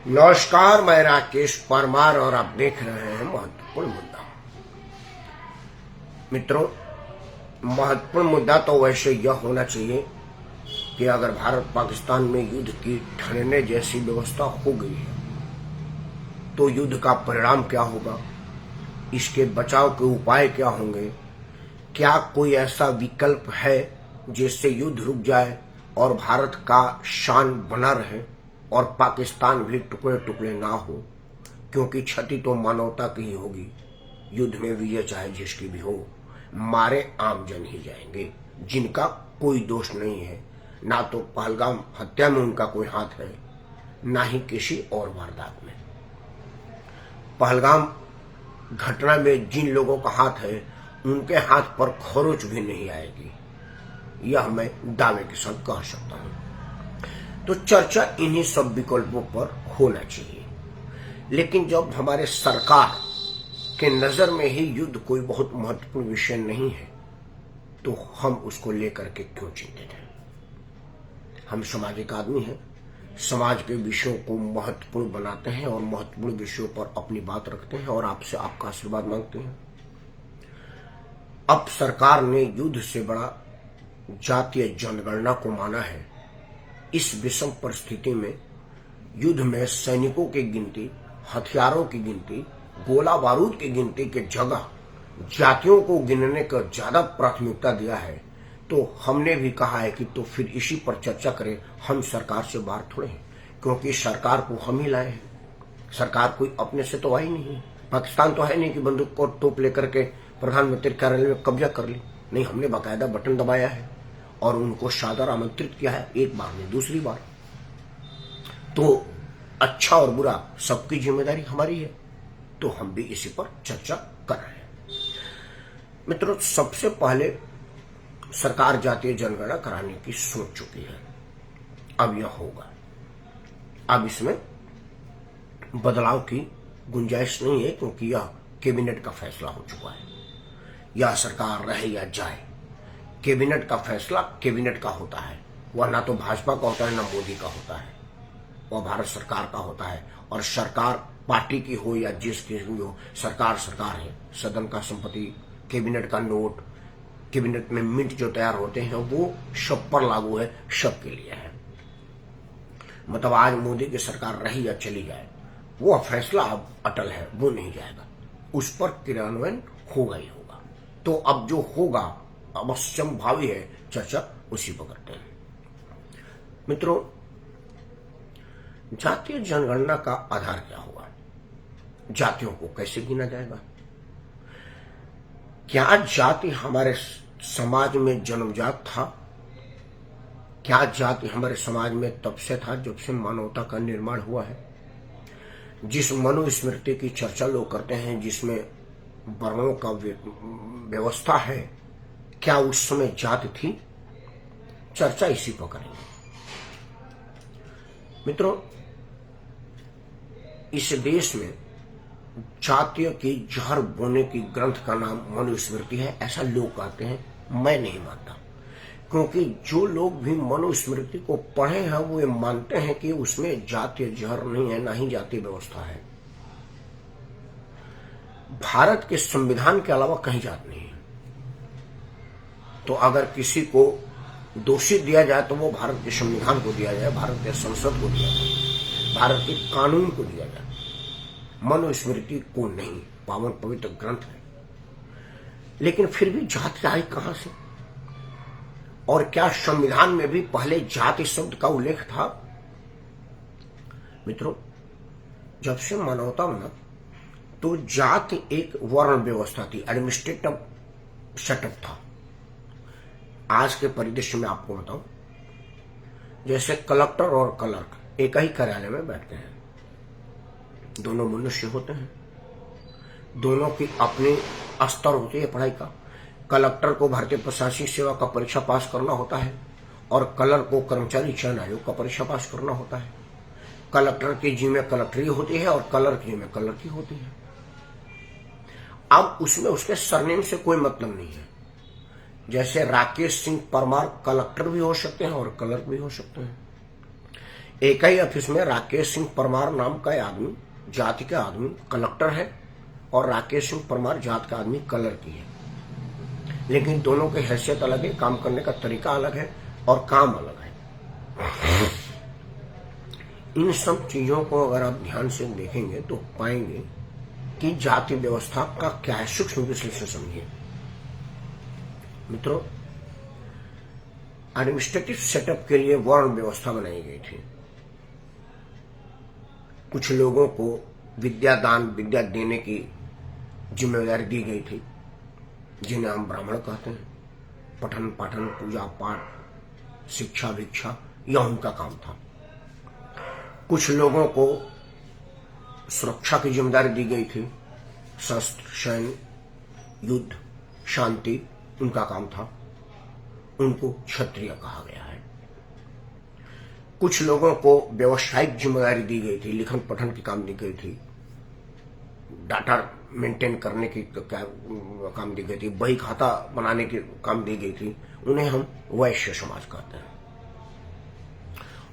नमस्कार, मैं राकेश परमार और आप देख रहे हैं महत्वपूर्ण मुद्दा। मित्रों, महत्वपूर्ण मुद्दा तो वैसे यह होना चाहिए कि अगर भारत पाकिस्तान में युद्ध की ठहरने जैसी व्यवस्था हो गई है तो युद्ध का परिणाम क्या होगा, इसके बचाव के उपाय क्या होंगे, क्या कोई ऐसा विकल्प है जिससे युद्ध रुक जाए और भारत का शान बना रहे और पाकिस्तान भी टुकड़े टुकड़े ना हो, क्योंकि क्षति तो मानवता की ही होगी। युद्ध में विजय चाहे जिसकी भी हो, मारे आमजन ही जाएंगे जिनका कोई दोष नहीं है। ना तो पहलगाम हत्या में उनका कोई हाथ है, ना ही किसी और वारदात में। पहलगाम घटना में जिन लोगों का हाथ है उनके हाथ पर खरोच भी नहीं आएगी, यह मैं दावे के साथ कह सकता हूं। तो चर्चा इन्हीं सब विकल्पों पर होना चाहिए। लेकिन जब हमारे सरकार के नजर में ही युद्ध कोई बहुत महत्वपूर्ण विषय नहीं है तो हम उसको लेकर के क्यों चिंतित हैं? हम सामाजिक आदमी हैं, समाज के विषयों को महत्वपूर्ण बनाते हैं और महत्वपूर्ण विषयों पर अपनी बात रखते हैं और आपसे आपका आशीर्वाद मांगते हैं। अब सरकार ने युद्ध से बड़ा जातीय जनगणना को माना है। इस विषम परिस्थिति में युद्ध में सैनिकों की गिनती, हथियारों की गिनती, गोला बारूद की गिनती के जगह जातियों को गिनने को ज्यादा प्राथमिकता दिया है। तो हमने भी कहा है कि तो फिर इसी पर चर्चा करें। हम सरकार से बाहर थोड़े हैं, क्योंकि सरकार को हम ही लाए हैं। सरकार कोई अपने से तो आई नहीं है। पाकिस्तान तो है नहीं कि बंदूक और तोप लेकर के प्रधानमंत्री कार्यालय में कब्जा कर ली। नहीं, हमने बाकायदा बटन दबाया है और उनको सादर आमंत्रित किया है, एक बार नहीं दूसरी बार। तो अच्छा और बुरा सबकी जिम्मेदारी हमारी है, तो हम भी इसी पर चर्चा कर रहे हैं। मित्रों, सबसे पहले सरकार जातीय जनगणना कराने की सोच चुकी है। अब यह होगा, अब इसमें बदलाव की गुंजाइश नहीं है, क्योंकि यह कैबिनेट का फैसला हो चुका है। यह सरकार रहे या जाए, कैबिनेट का फैसला कैबिनेट का होता है। वह ना तो भाजपा का होता है ना मोदी का होता है, वह भारत सरकार का होता है। और सरकार पार्टी की हो या जिसकी भी हो, सरकार सरकार है। सदन का संपत्ति, कैबिनेट का नोट, कैबिनेट में मिंट जो तैयार होते हैं वो सब पर लागू है, सबके लिए है। मतलब आज मोदी की सरकार रही या चली जाए, वो फैसला अब अटल है, वो नहीं जाएगा, उस पर क्रियान्वयन होगा ही होगा। तो अब जो होगा अवश्यम भावी है, चर्चा उसी पर करते हैं। मित्रों, जातीय जनगणना का आधार क्या होगा? जातियों को कैसे गिना जाएगा? क्या जाति हमारे समाज में जन्मजात था? क्या जाति हमारे समाज में तब से था जब से मानवता का निर्माण हुआ है? जिस मनुस्मृति की चर्चा लोग करते हैं, जिसमें वर्णों का व्यवस्था है, क्या उस समय जाति थी? चर्चा इसी पर करेंगे। मित्रों, इस देश में जातीय की जहर बोने की ग्रंथ का नाम मनुस्मृति है, ऐसा लोग कहते हैं। मैं नहीं मानता, क्योंकि जो लोग भी मनुस्मृति को पढ़े हैं वो ये मानते हैं कि उसमें जातीय जहर नहीं है, ना ही जातीय व्यवस्था है। भारत के संविधान के अलावा कहीं जात नहीं है। तो अगर किसी को दोषी दिया जाए तो वो भारत के संविधान को दिया जाए, भारत के संसद को दिया जाए, भारत के कानून को दिया जाए, मनुस्मृति को नहीं। पावन पवित्र ग्रंथ है। लेकिन फिर भी जाति आई कहां से? और क्या संविधान में भी पहले जाति शब्द का उल्लेख था? मित्रों, जब से मानवता बना तो जाति एक वर्ण व्यवस्था थी, एडमिनिस्ट्रेटिव सेटअप था। आज के परिदृश्य में आपको बताऊं, जैसे कलेक्टर और क्लर्क एक ही कार्यालय में बैठते हैं, दोनों मनुष्य होते हैं, दोनों की अपनी स्तर होती है पढ़ाई का। कलेक्टर को भारतीय प्रशासनिक सेवा का परीक्षा पास करना होता है और क्लर्क को कर्मचारी चयन आयोग का परीक्षा पास करना होता है। कलेक्टर की जिम्मे कलेक्टरी होती है और क्लर्क की जिम्मे क्लर्की होती है। अब उसमें उसके सरनेम से कोई मतलब नहीं है। जैसे राकेश सिंह परमार कलेक्टर भी हो सकते हैं और क्लर्क भी हो सकते हैं। एक ही ऑफिस में राकेश सिंह परमार नाम का आदमी, जाति का आदमी कलेक्टर है, और राकेश सिंह परमार जात का आदमी कलर की है, लेकिन दोनों की हैसियत अलग है, काम करने का तरीका अलग है और काम अलग है। इन सब चीजों को अगर आप ध्यान से देखेंगे तो पाएंगे कि जाति व्यवस्था का क्या है। सूक्ष्म विश्लेषण समझिए मित्रों। एडमिनिस्ट्रेटिव सेटअप के लिए वर्ण व्यवस्था बनाई गई थी। कुछ लोगों को विद्या देने की जिम्मेदारी दी गई थी, जिन्हें हम ब्राह्मण कहते हैं। पठन पाठन, पूजा पाठ, शिक्षा भिक्षा, यह उनका काम था। कुछ लोगों को सुरक्षा की जिम्मेदारी दी गई थी, शस्त्र, सैन्य, युद्ध, शांति उनका काम था, उनको क्षत्रिय कहा गया है। कुछ लोगों को व्यावसायिक जिम्मेदारी दी गई थी, लिखन पठन की काम दी गई थी, डाटा मेंटेन करने की काम दी गई थी, बही खाता बनाने की काम दी गई थी, उन्हें हम वैश्य समाज कहते हैं।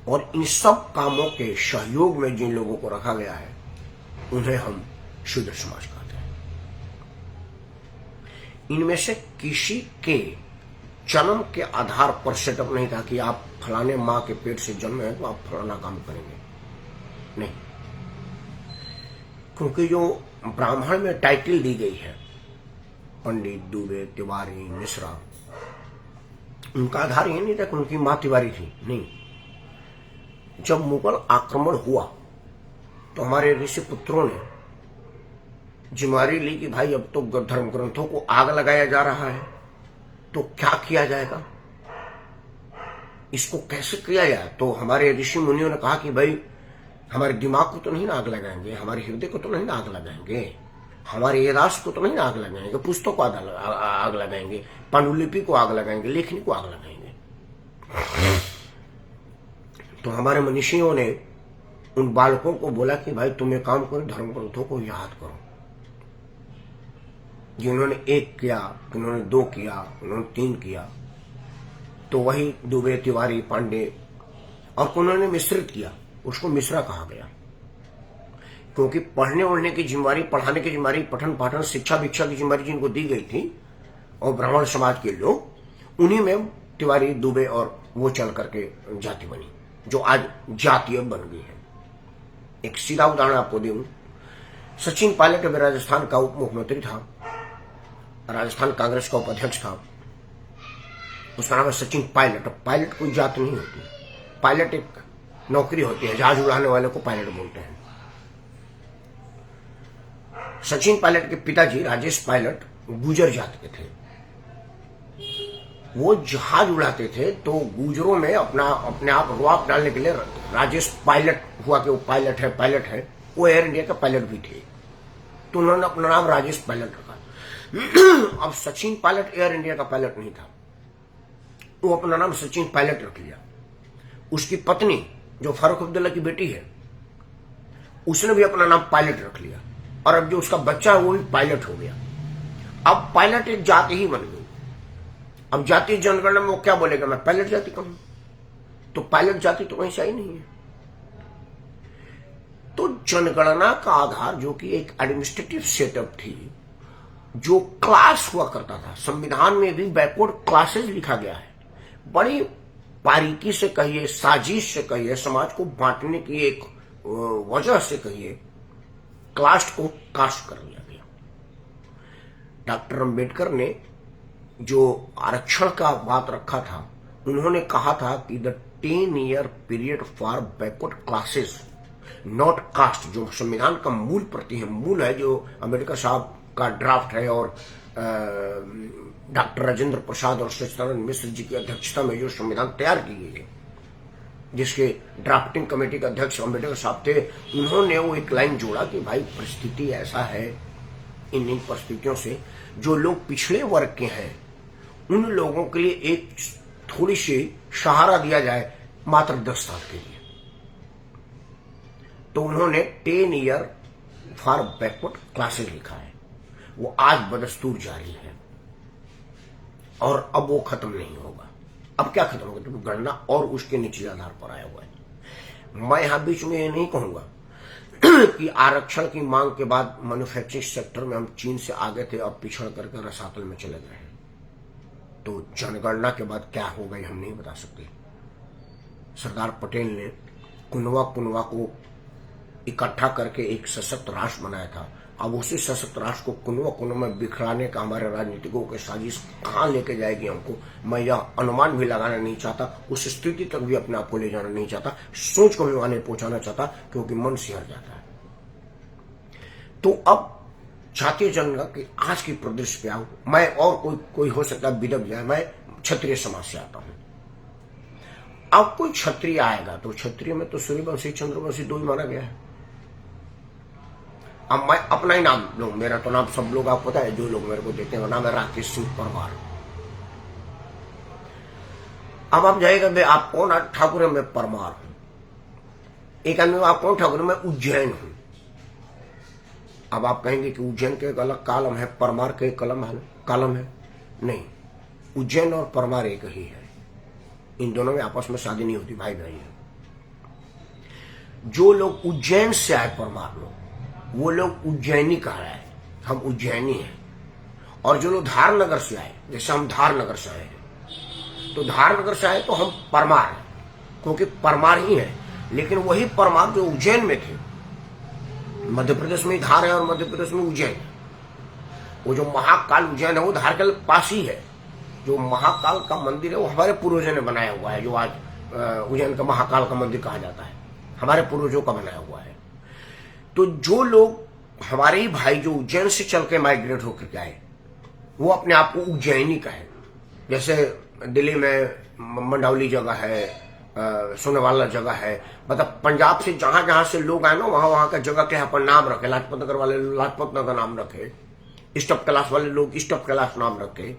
और इन सब कामों के सहयोग में जिन लोगों को रखा गया है उन्हें हम शूद्र समाज कहते हैं। इनमें से किसी के जन्म के आधार पर सेटअप नहीं था कि आप फलाने मां के पेट से जन्म है तो आप फलाना काम करेंगे, नहीं। क्योंकि जो ब्राह्मण में टाइटल दी गई है, पंडित, दुबे, तिवारी, मिश्रा, उनका आधार ये नहीं था कि उनकी मां तिवारी थी, नहीं। जब मुगल आक्रमण हुआ तो हमारे ऋषि पुत्रों ने जिम्मेदारी ली कि भाई अब तो धर्म ग्रंथों को आग लगाया जा रहा है, तो क्या किया जाएगा, इसको कैसे किया जाए। तो हमारे ऋषि मुनियों ने कहा कि भाई हमारे दिमाग को तो नहीं ना आग लगाएंगे, हमारे हृदय को तो नहीं ना आग लगाएंगे, हमारे याददाश्त को तो नहीं ना आग लगाएंगे, पुस्तकों को आग लगाएंगे, पांडुलिपि को आग लगाएंगे, लेखनी को आग लगाएंगे। तो हमारे मनीषियों ने उन बालकों को बोला कि भाई तुम एक काम करो, धर्म ग्रंथों को याद करो। जिन्होंने 1 किया, उन्होंने 2 किया, उन्होंने 3 किया, तो वही दुबे, तिवारी, पांडे, और उन्होंने मिश्रित किया, उसको मिश्रा कहा गया। क्योंकि पढ़ने ओढ़ने की जिम्मेदारी, पढ़ाने की जिम्मेदारी, पठन पाठन, शिक्षा भिक्षा की जिम्मेदारी जिनको दी गई थी, और ब्राह्मण समाज के लोग, उन्हीं में तिवारी, दुबे और वो चल करके जाति बनी, जो आज जातीय बन गई है। एक सीधा उदाहरण आपको दूं, सचिन पायलट अभी राजस्थान का उप मुख्यमंत्री था, राजस्थान कांग्रेस का उपाध्यक्ष था, उसका नाम है सचिन पायलट। पायलट कोई जात नहीं होती, पायलट एक नौकरी होती है, जहाज उड़ाने वाले को पायलट बोलते हैं। सचिन पायलट के पिताजी राजेश पायलट गुजर जात के थे। वो जहाज उड़ाते थे तो गुजरों में अपने आप रुआब डालने के लिए राजेश पायलट हुआ कि वो पायलट है। वो एयर इंडिया का पायलट भी थे, तो उन्होंने अपना नाम राजेश पायलट रखा। अब सचिन पायलट एयर इंडिया का पायलट नहीं था, वो अपना नाम सचिन पायलट रख लिया। उसकी पत्नी जो फारूक अब्दुल्ला की बेटी है, उसने भी अपना नाम पायलट रख लिया, और अब जो उसका बच्चा है वो भी पायलट हो गया। अब पायलट एक जाति ही बन गई। अब जाति जनगणना में वो क्या बोलेगा, मैं पायलट जाति का हूं, तो पायलट जाति तो कहीं से ही नहीं है। तो जनगणना का आधार जो कि एक एडमिनिस्ट्रेटिव सेटअप थी, जो क्लास हुआ करता था, संविधान में भी बैकवर्ड क्लासेस लिखा गया है। बड़ी बारीकी से कहिए, साजिश से कहिए, समाज को बांटने की एक वजह से कहिए, कास्ट को कास्ट कर लिया गया। डॉक्टर अंबेडकर ने जो आरक्षण का बात रखा था, उन्होंने कहा था कि the 10 year period for backward classes not caste, जो संविधान का मूल प्रति है, मूल है, जो अंबेडकर साहब का ड्राफ्ट है, और डॉक्टर राजेंद्र प्रसाद और सच्चिदानंद मिश्र जी की अध्यक्षता में जो संविधान तैयार की गई है, जिसके ड्राफ्टिंग कमेटी के अध्यक्ष अंबेडकर साहब थे, उन्होंने वो एक लाइन जोड़ा कि भाई परिस्थिति ऐसा है, इन परिस्थितियों से जो लोग पिछड़े वर्ग के हैं उन लोगों के लिए एक थोड़ी सी सहारा दिया जाए, मात्र 10 साल के लिए। तो उन्होंने 10 ईयर फॉर बैकवर्ड क्लासेस लिखा है। वो आज बदस्तूर जारी है और अब वो खत्म नहीं होगा। अब क्या खत्म होगा, तो गणना और उसके निचले आधार पर आया हुआ है। मैं यहां बीच में ये नहीं कहूंगा कि आरक्षण की मांग के बाद मैन्युफैक्चरिंग सेक्टर में हम चीन से आगे थे और पिछड़ करके रसातल में चले गए। तो जनगणना के बाद क्या हो गई हम नहीं बता सकते। सरदार पटेल ने कुनवा कुनवा को इकट्ठा करके एक सशक्त राष्ट्र बनाया था। अब उसी सशक्त राष्ट्र को कुनवा कुनवा में बिखराने का हमारे राजनीतिकों की साजिश कहां लेके जाएगी हमको, मैं यह अनुमान भी लगाना नहीं चाहता, उस स्थिति तक भी अपने आप को ले जाना नहीं चाहता, सोच को भी वहां नहीं पहुंचाना चाहता, क्योंकि मन सिहर जाता है। तो अब जातीय जनगणना की आज की परिदृश्य पे आऊं मैं, और कोई हो सकता है बिदक जाए, मैं क्षत्रिय समाज से आता हूं। अब कोई क्षत्रिय आएगा तो क्षत्रिय में तो सूर्यवंशी चंद्रवंशी दो ही माना गया है। अब मैं अपना ही नाम लूं, मेरा तो नाम सब लोग आपको पता है, जो लोग मेरे को देते हैं, नाम है राकेश सिंह परमार। अब आप जाएगा भाई आप कौन? ठाकुर है, मैं परमार हूं। एक आदमी आप कौन? ठाकुर, मैं उज्जैन हूं। अब आप कहेंगे कि उज्जैन के एक अलग कालम है, परमार के एक कालम है। नहीं, उज्जैन और परमार एक ही है। इन दोनों में आपस में शादी नहीं होती, भाई भाई है। जो लोग उज्जैन से आए परमार लोग, वो लोग उज्जैनी कह रहे हैं, हम उज्जैनी हैं। और जो लोग धारनगर से आए, जैसे हम धारनगर से आए हैं, तो धारनगर से आए तो हम परमार हैं, क्योंकि परमार ही है। लेकिन वही परमार जो उज्जैन में थे, मध्य प्रदेश में धार है और मध्य प्रदेश में उज्जैन, वो जो महाकाल उज्जैन है वो धार के पास ही है। जो महाकाल का मंदिर है वो हमारे पूर्वजों ने बनाया हुआ है, जो आज उज्जैन का महाकाल का मंदिर कहा जाता है, हमारे पूर्वजों का बनाया हुआ है। तो जो लोग हमारे ही भाई जो उज्जैन से चल के माइग्रेट होकर के आए, वो अपने आप को उज्जैनी कहे। जैसे दिल्ली में मंडावली जगह है, सोनेवाला जगह है, मतलब पंजाब से जहां जहां से लोग आए ना, वहां वहां का जगह के यहाँ पर नाम रखे। लाजपत नगर वाले लाजपत नगर नाम रखे, स्टॉप कैलाश वाले लोग स्टॉप कैलाश नाम रखे,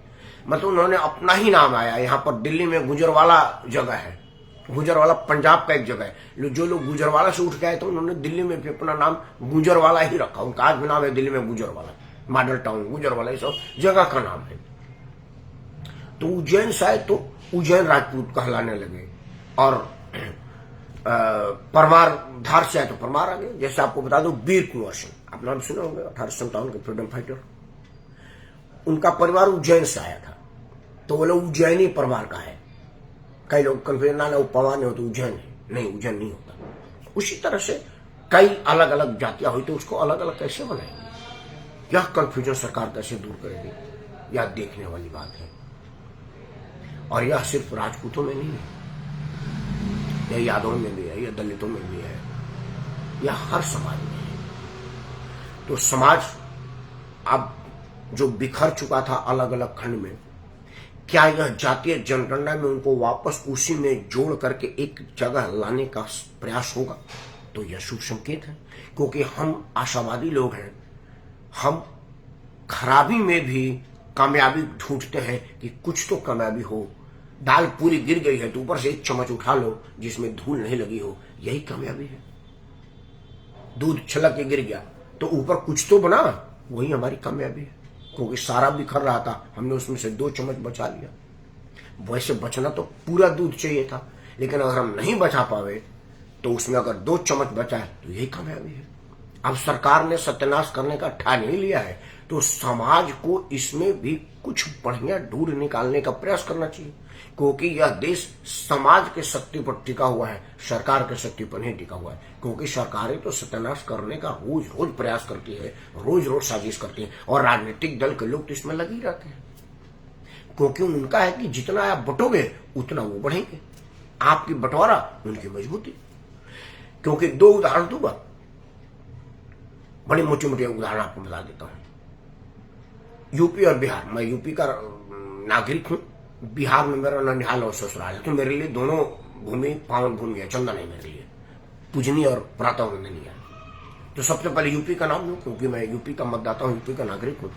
मतलब उन्होंने अपना ही नाम आया। यहाँ पर दिल्ली में गुजरवाला जगह है, गुजरवाला पंजाब का एक जगह है। जो लोग गुजरवाला से उठ गए तो उन्होंने दिल्ली में भी अपना नाम गुजरवाला ही रखा। उनका आज भी नाम है दिल्ली में गुजरवाला, मॉडल टाउन गुजरवाला, ये सब जगह का नाम है। तो उज्जैन से आए तो उज्जैन राजपूत कहलाने लगे, और परमार धार से आए तो परमार आ गए। जैसे आपको बता दो वीर कुंवर सिंह, आप नाम सुने होंगे, 1857 के फ्रीडम फाइटर। उनका परिवार उज्जैन से आया था, तो वो लोग उज्जैनी परमार का है। कई लोग कंफ्यूजन ना वो परमार नहीं होता, उज्जैन है। नहीं, उज्जैन नहीं होता। उसी तरह से कई अलग अलग जातियां हुई तो उसको अलग अलग कैसे बनाएंगे? यह कंफ्यूजन सरकार कैसे दूर करेगी, यह देखने वाली बात है। और यह सिर्फ राजपूतों में नहीं है, यह यादवों में भी है, यह दलितों में भी है, यह हर समाज में है। तो समाज अब जो बिखर चुका था अलग अलग खंड में, क्या यह जातीय जनगणना में उनको वापस उसी में जोड़ करके एक जगह लाने का प्रयास होगा? तो यह शुभ संकेत है, क्योंकि हम आशावादी लोग हैं। हम खराबी में भी कामयाबी ढूंढते हैं कि कुछ तो कामयाबी हो। दाल पूरी गिर गई है तो ऊपर से एक चम्मच उठा लो जिसमें धूल नहीं लगी हो, यही कामयाबी है। दूध छलक के गिर गया तो ऊपर कुछ तो बना, वही हमारी कामयाबी है। क्योंकि सारा बिखर रहा था, हमने उसमें से 2 चम्मच बचा लिया। वैसे बचना तो पूरा दूध चाहिए था, लेकिन अगर हम नहीं बचा पावे तो उसमें अगर 2 चम्मच बचा है तो यही कामयाबी है। अब सरकार ने सत्यानाश करने का ठान ही लिया है, तो समाज को इसमें भी कुछ बढ़िया ढूंढ निकालने का प्रयास करना चाहिए, क्योंकि यह देश समाज के शक्ति पर टिका हुआ है, सरकार के शक्ति पर नहीं टिका हुआ है। क्योंकि सरकारें तो सत्यानाश करने का रोज रोज प्रयास करती है, रोज रोज साजिश करती है, और राजनीतिक दल के लोग तो इसमें लगे रहते हैं, क्योंकि उनका है कि जितना आप बटोगे उतना वो बढ़ेंगे। आपकी बंटवारा उनकी मजबूती। क्योंकि 2 उदाहरण दूंगा, बड़े मोटे मोटे उदाहरण आपको बता देता हूं। यूपी और बिहार, मैं यूपी का नागरिक हूं, बिहार में मेरा ननिहाल और ससुराल है, तो मेरे लिए दोनों भूमि पावन भूमि है, चंदन है मेरे लिए, पूजनीय और प्रातः वंदनीय है। तो सबसे पहले यूपी का नाम लूं, क्योंकि मैं यूपी का मतदाता हूं, यूपी का नागरिक हूं।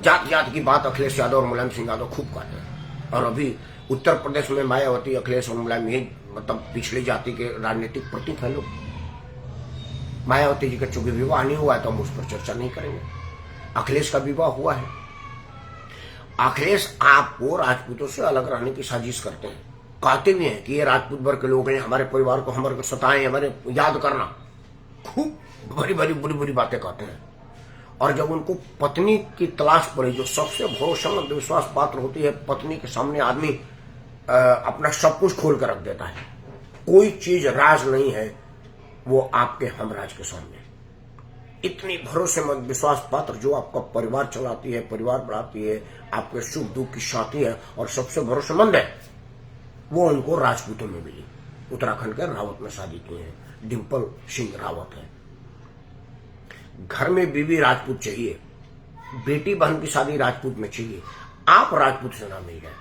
जात जात की बात अखिलेश यादव और मुलायम सिंह यादव खूब करते हैं, और अभी उत्तर प्रदेश में मायावती, अखिलेश और मुलायम, यही मतलब पिछड़ी जाति के राजनीतिक प्रतीक है लोग। मायावती जी का चूंकि विवाह नहीं हुआ है तो हम उस पर चर्चा नहीं करेंगे। अखिलेश का विवाह हुआ है। अखिलेश आपको राजपूतों से अलग रहने की साजिश करते हैं। कहते भी हैं कि ये राजपूत वर्ग के लोग हैं, हमारे परिवार को हमारे को सताएं, हमारे याद करना, खूब बड़ी बड़ी बुरी बुरी बातें कहते हैं। और जब उनको पत्नी की तलाश पड़ी, जो सबसे भरोसेमंद विश्वास पात्र होती है, पत्नी के सामने आदमी अपना सब कुछ खोल कर रख देता है, कोई चीज राज नहीं है वो आपके हमराज के सामने। इतनी भरोसेमंद विश्वास पात्र जो आपका परिवार चलाती है, परिवार बढ़ाती है, आपके सुख दुख की साथी है और सबसे भरोसेमंद है, वो उनको राजपूतों में मिली। उत्तराखंड के रावत में शादी की है, डिंपल सिंह रावत है। घर में बीवी राजपूत चाहिए, बेटी बहन की शादी राजपूत में चाहिए, आप राजपूत से ना मिल जाए,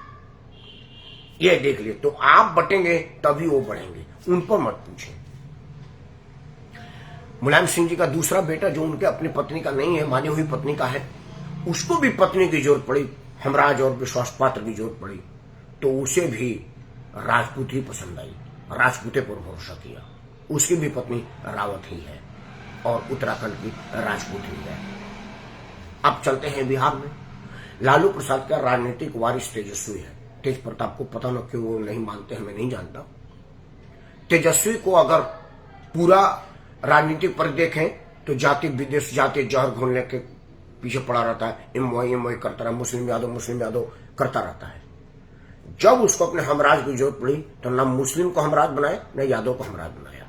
ये देख लिए तो आप बटेंगे तभी वो बढ़ेंगे, उन पर मत पूछें। मुलायम सिंह जी का दूसरा बेटा जो उनके अपनी पत्नी का नहीं है, मानी हुई पत्नी का है, उसको भी पत्नी की जरूरत पड़ी, हमराज और विश्वास पात्र की जरूरत पड़ी, तो उसे भी राजपूत ही पसंद आई, राजपूते पर भरोसा किया। उसकी भी पत्नी रावत ही है और उत्तराखंड की राजपूत ही है। अब चलते हैं बिहार में। लालू प्रसाद का राजनीतिक वारिस तेजस्वी है। तेज प्रताप को पता न क्यों वो नहीं मानते हैं, मैं नहीं जानता। तेजस्वी को अगर पूरा राजनीतिक पर देखें तो जाति विदेश जाति जहर घोलने के पीछे पड़ा रहता है, एमवाई करता रहा, मुस्लिम यादव करता रहता है। जब उसको अपने हमराज की जरूरत पड़ी तो न मुस्लिम को हमराज बनाया न यादव को हमराज बनाया,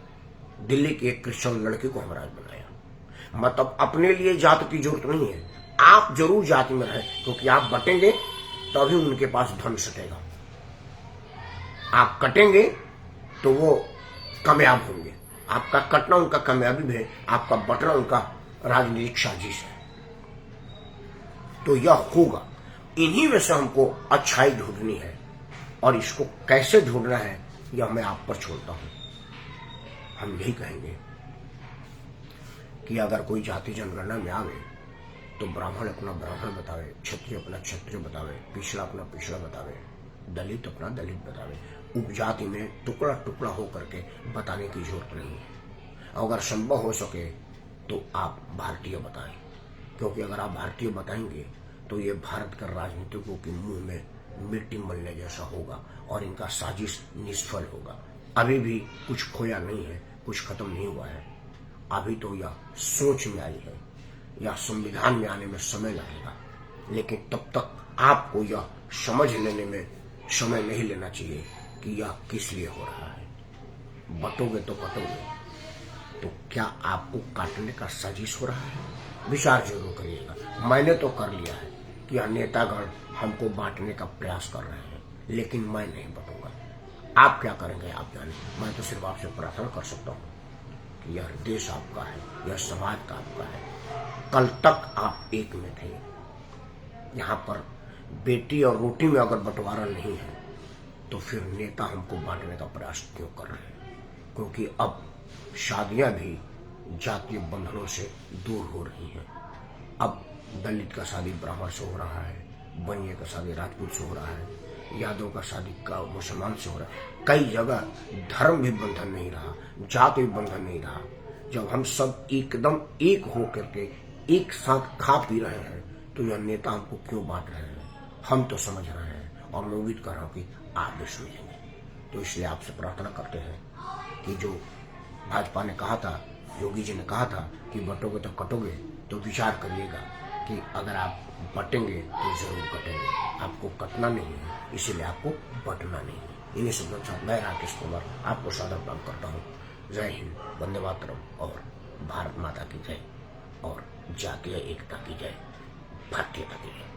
दिल्ली की एक क्रिश्चियन लड़की को हमराज बनाया। मतलब अपने लिए जात की जरूरत नहीं है, आप जरूर जाति में रहे, क्योंकि आप बटेंगे तभी उनके पास धन सटेगा, आप कटेंगे तो वो कामयाब होंगे। आपका कटना उनका कामयाबी है, आपका बटना उनका राजनीतिक साजिश है। तो यह होगा, इन्हीं में से हमको अच्छाई ढूंढनी है और इसको कैसे ढूंढना है यह मैं आप पर छोड़ता हूं। हम यही कहेंगे कि अगर कोई जाति जनगणना में आवे तो ब्राह्मण अपना ब्राह्मण बतावे, क्षत्रिय अपना क्षत्रिय बतावे, पिछड़ा अपना पिछड़ा बतावे, दलित अपना दलित बतावे। उपजाति में टुकड़ा टुकड़ा होकर के बताने की जरूरत नहीं है। अगर संभव हो सके तो आप भारतीय बताएं, क्योंकि अगर आप भारतीय बताएंगे तो ये भारत के राजनीतिकों के मुंह में मिट्टी मलने जैसा होगा और इनका साजिश निष्फल होगा। अभी भी कुछ खोया नहीं है, कुछ खत्म नहीं हुआ है। अभी तो यह सोच में आई है, या संविधान में आने में समय लगेगा, लेकिन तब तक आपको यह समझ लेने में समय नहीं लेना चाहिए कि यह किस लिए हो रहा है। बटोगे तो कटोगे, तो क्या आपको काटने का साजिश हो रहा है? विचार जरूर करिएगा। मैंने तो कर लिया है कि यह नेतागण हमको बांटने का प्रयास कर रहे हैं, लेकिन मैं नहीं बटूंगा। आप क्या करेंगे आप जाने। मैं तो सिर्फ आपसे प्रार्थना कर सकता हूँ कि यह देश आपका है, यह समाज का आपका है। कल तक आप एक में थे। यहाँ पर बेटी और रोटी में अगर बंटवारा नहीं है तो फिर नेता हमको बांटने का प्रयास क्यों कर रहे हैं? क्योंकि अब शादियां भी जातीय बंधनों से दूर हो रही हैं। अब दलित का शादी ब्राह्मण से हो रहा है, बनिए का शादी राजपूत से हो रहा है, यादव का शादी का मुसलमान से हो रहा है। कई जगह धर्म भी बंधन नहीं रहा, जाति भी बंधन नहीं रहा। जब हम सब एकदम एक हो करके एक साथ खा पी रहे हैं तो यह नेता हमको क्यों बांट रहे हैं? हम तो समझ रहे हैं और मैं उम्मीद कर रहा हूं कि आप भी समझेंगे। तो इसलिए आपसे प्रार्थना करते हैं कि जो भाजपा ने कहा था, योगी जी ने कहा था कि बटोगे तो कटोगे, तो विचार करिएगा कि अगर आप बटेंगे तो जरूर कटेंगे। आपको कटना नहीं है, इसीलिए आपको बटना नहीं है। इन्हीं शब्दों के साथ मैं राकेश कुमार आपको सादर प्रणाम करता हूँ। जय हिंद, वंदे मातरम और भारत माता की जय और जातीय एकता की जय, भारतीयता की जय।